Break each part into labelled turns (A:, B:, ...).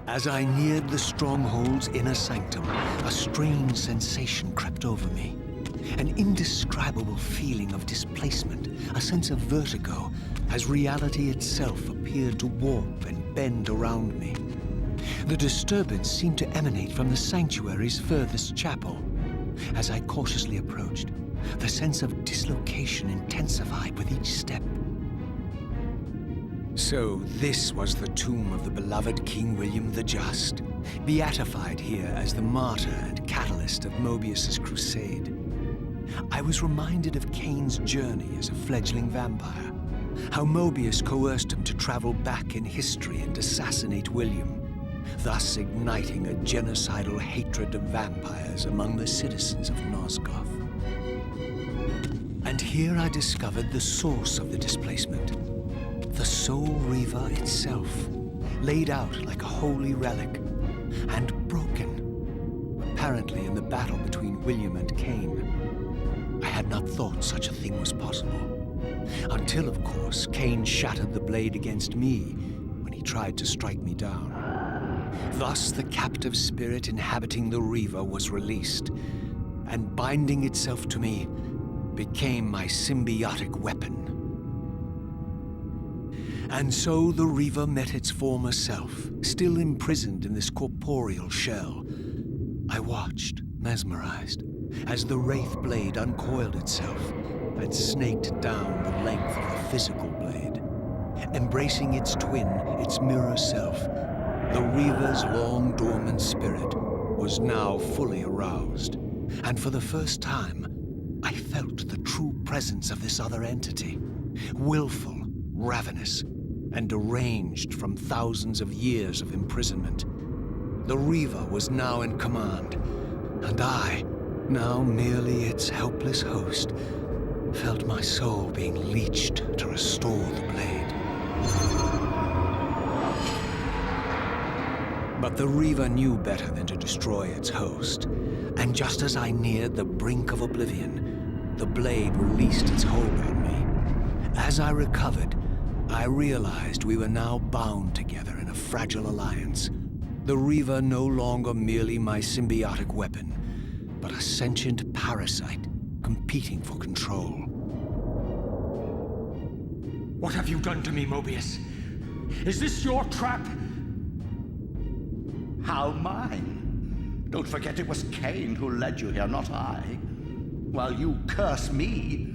A: As I neared the stronghold's inner sanctum, a strange sensation crept over me. An indescribable feeling of displacement, a sense of vertigo, as reality itself appeared to warp and bend around me. The disturbance seemed to emanate from the sanctuary's furthest chapel. As I cautiously approached, the sense of dislocation intensified with each step. So this was the tomb of the beloved King William the Just, beatified here as the martyr and catalyst of Mobius's crusade. I was reminded of Kane's journey as a fledgling vampire, how Mobius coerced him to travel back in history and assassinate William, thus igniting a genocidal hatred of vampires among the citizens of Nosgoth. And here I discovered the source of the displacement. The Soul Reaver itself, laid out like a holy relic, and broken, apparently in the battle between William and Kane. I had not thought such a thing was possible, until, of course, Kane shattered the blade against me when he tried to strike me down. Thus, the captive spirit inhabiting the Reaver was released, and binding itself to me became my symbiotic weapon. And so the Reaver met its former self, still imprisoned in this corporeal shell. I watched, mesmerized, as the Wraith blade uncoiled itself and snaked down the length of the physical blade. Embracing its twin, its mirror self, the Reaver's long dormant spirit was now fully aroused. And for the first time, I felt the true presence of this other entity, willful, ravenous, and deranged from thousands of years of imprisonment. The Reaver was now in command, and I, now merely its helpless host, felt my soul being leached to restore the blade. But the Reaver knew better than to destroy its host, and just as I neared the brink of oblivion, the blade released its hold on me. As I recovered, I realized we were now bound together in a fragile alliance. The Reaver no longer merely my symbiotic weapon, but a sentient parasite competing for control.
B: What have you done to me, Mobius? Is this your trap?
C: How mine? Don't forget it was Kane who led you here, not I. While you curse me,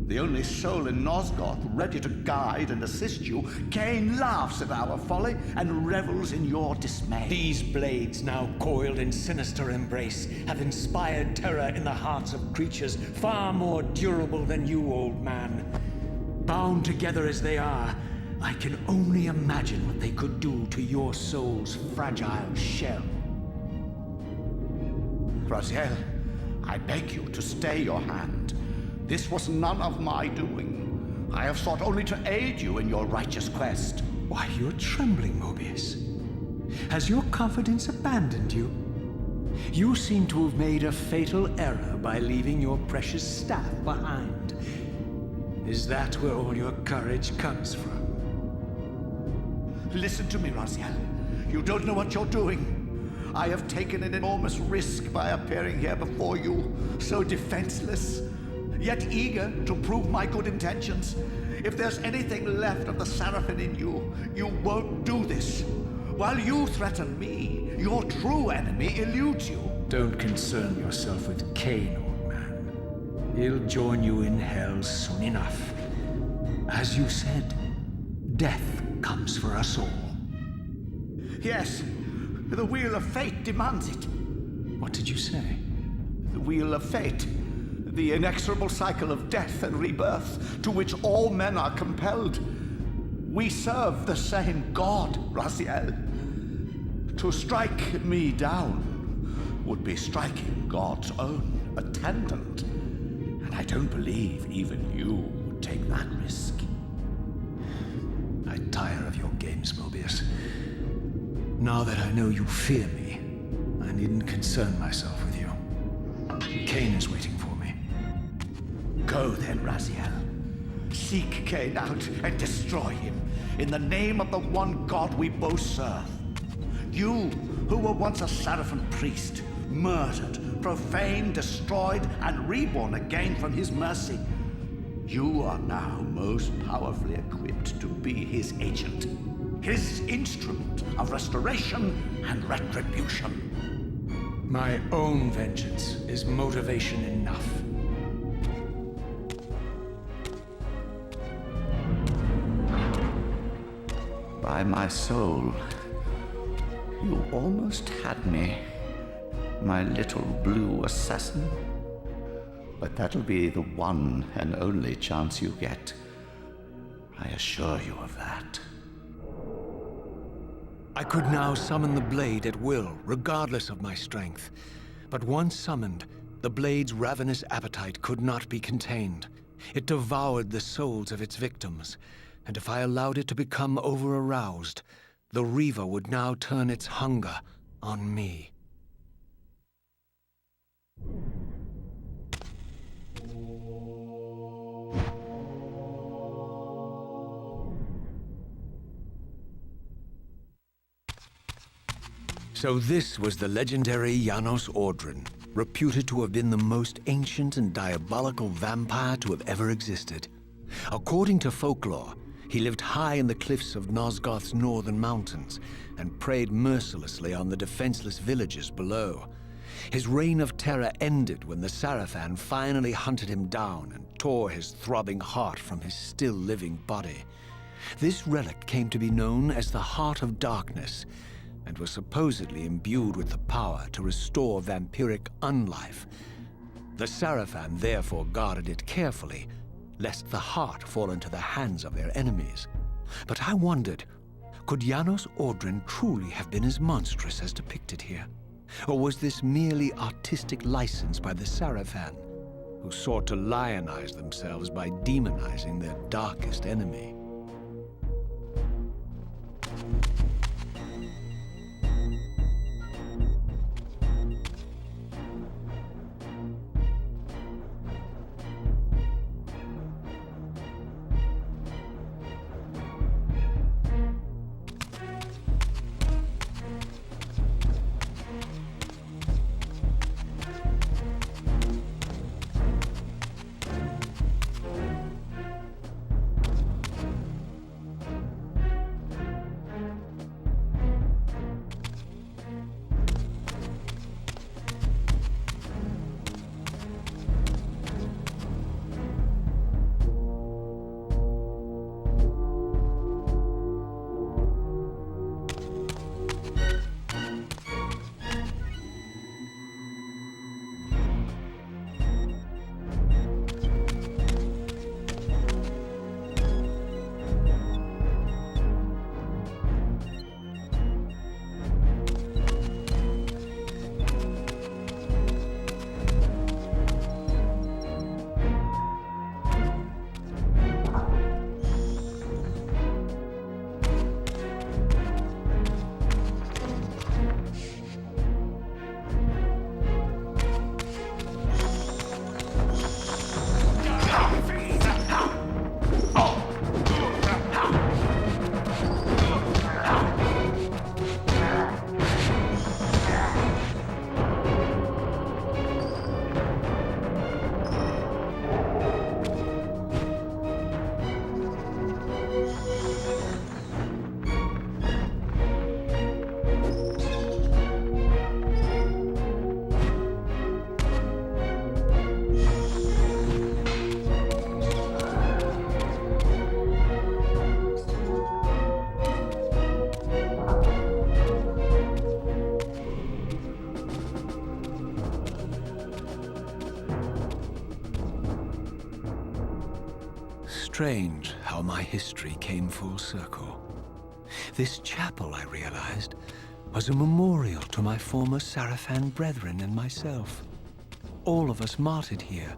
C: the only soul in Nosgoth ready to guide and assist you, Kane laughs at our folly and revels in your dismay.
B: These blades, now coiled in sinister embrace, have inspired terror in the hearts of creatures far more durable than you, old man. Bound together as they are, I can only imagine what they could do to your soul's fragile shell.
C: Raziel, I beg you to stay your hand. This was none of my doing. I have sought only to aid you in your righteous quest.
B: Why, you're trembling, Mobius. Has your confidence abandoned you? You seem to have made a fatal error by leaving your precious staff behind. Is that where all your courage comes from?
C: Listen to me, Raziel. You don't know what you're doing. I have taken an enormous risk by appearing here before you, so defenseless, yet eager to prove my good intentions. If there's anything left of the Seraphim in you, you won't do this. While you threaten me, your true enemy eludes you.
B: Don't concern yourself with Cain, old man. He'll join you in hell soon enough. As you said, death comes for us all.
C: Yes, the Wheel of Fate demands it.
B: What did you say?
C: The Wheel of Fate. The inexorable cycle of death and rebirth to which all men are compelled. We serve the same God, Raziel. To strike me down would be striking God's own attendant. And I don't believe even you would take that risk.
A: I tire of your games, Mobius. Now that I know you fear me, I needn't concern myself with you. Cain is waiting for me.
C: Go then, Raziel. Seek Cain out and destroy him in the name of the one God we both serve. You, who were once a Seraphim priest, murdered, profaned, destroyed, and reborn again from his mercy. You are now most powerfully equipped to be his agent, his instrument of restoration and retribution.
B: My own vengeance is motivation enough.
C: By my soul, you almost had me, my little blue assassin. But that'll be the one and only chance you get. I assure you of that.
A: I could now summon the blade at will, regardless of my strength. But once summoned, the blade's ravenous appetite could not be contained. It devoured the souls of its victims, and if I allowed it to become over-aroused, the Reaver would now turn its hunger on me. So this was the legendary Janos Audrin, reputed to have been the most ancient and diabolical vampire to have ever existed. According to folklore, he lived high in the cliffs of Nosgoth's northern mountains and preyed mercilessly on the defenseless villages below. His reign of terror ended when the Sarafan finally hunted him down and tore his throbbing heart from his still-living body. This relic came to be known as the Heart of Darkness, and was supposedly imbued with the power to restore vampiric unlife. The Sarafan therefore guarded it carefully, lest the heart fall into the hands of their enemies. But I wondered, could Janos Audrin truly have been as monstrous as depicted here? Or was this merely artistic license by the Sarafan, who sought to lionize themselves by demonizing their darkest enemy? Strange how my history came full circle. This chapel, I realized, was a memorial to my former Sarafan brethren and myself. All of us martyred here,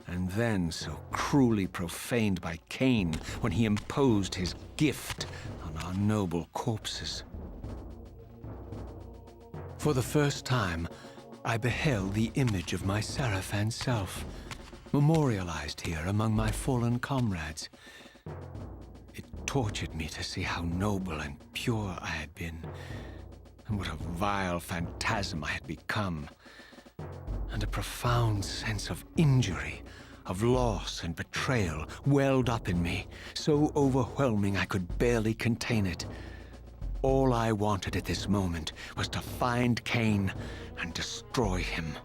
A: and then so cruelly profaned by Cain when he imposed his gift on our noble corpses. For the first time, I beheld the image of my Sarafan self, memorialized here among my fallen comrades. It tortured me to see how noble and pure I had been, and what a vile phantasm I had become. And a profound sense of injury, of loss and betrayal welled up in me, so overwhelming I could barely contain it. All I wanted at this moment was to find Cain and destroy him.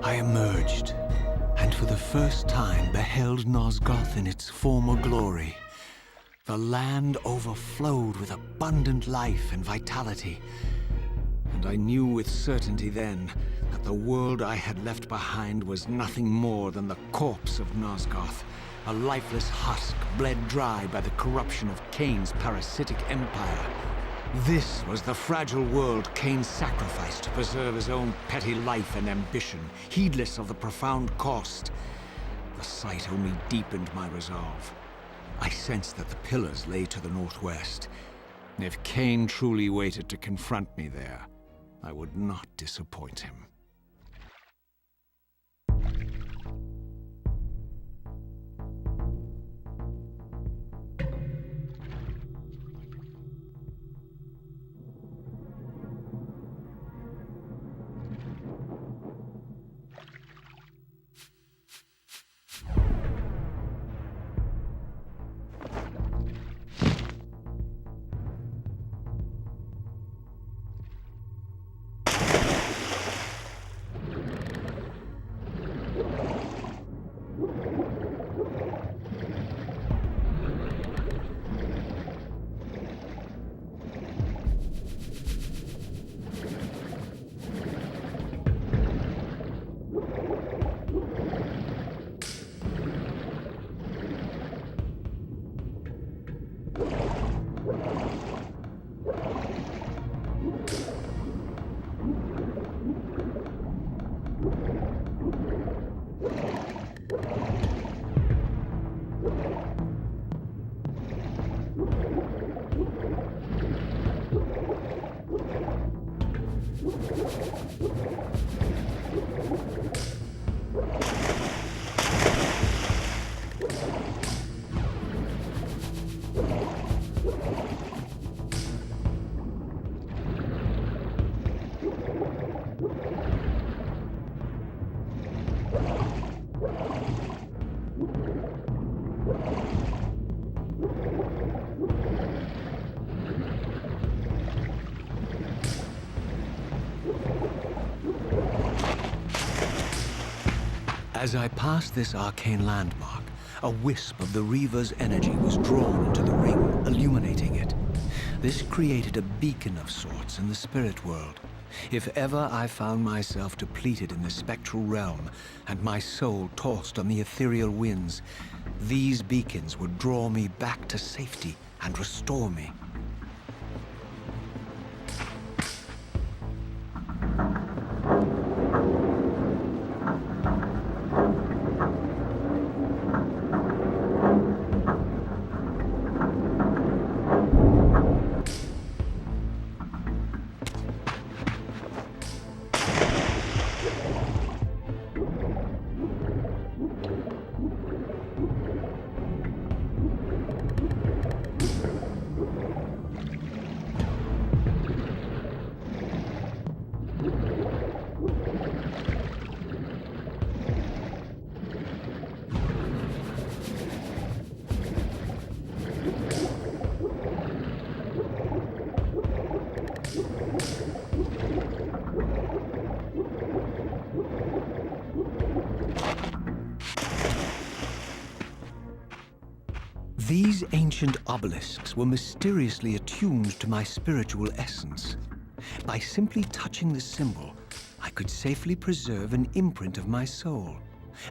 A: I emerged, and for the first time beheld Nosgoth in its former glory. The land overflowed with abundant life and vitality, and I knew with certainty then that the world I had left behind was nothing more than the corpse of Nosgoth, a lifeless husk bled dry by the corruption of Cain's parasitic empire. This was the fragile world Cain sacrificed to preserve his own petty life and ambition, heedless of the profound cost. The sight only deepened my resolve. I sensed that the pillars lay to the northwest. If Cain truly waited to confront me there, I would not disappoint him. As I passed this arcane landmark, a wisp of the Reaver's energy was drawn into the ring, illuminating it. This created a beacon of sorts in the spirit world. If ever I found myself depleted in the spectral realm and my soul tossed on the ethereal winds, these beacons would draw me back to safety and restore me. These ancient obelisks were mysteriously attuned to my spiritual essence. By simply touching the symbol, I could safely preserve an imprint of my soul,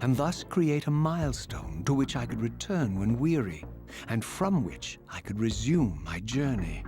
A: and thus create a milestone to which I could return when weary, and from which I could resume my journey.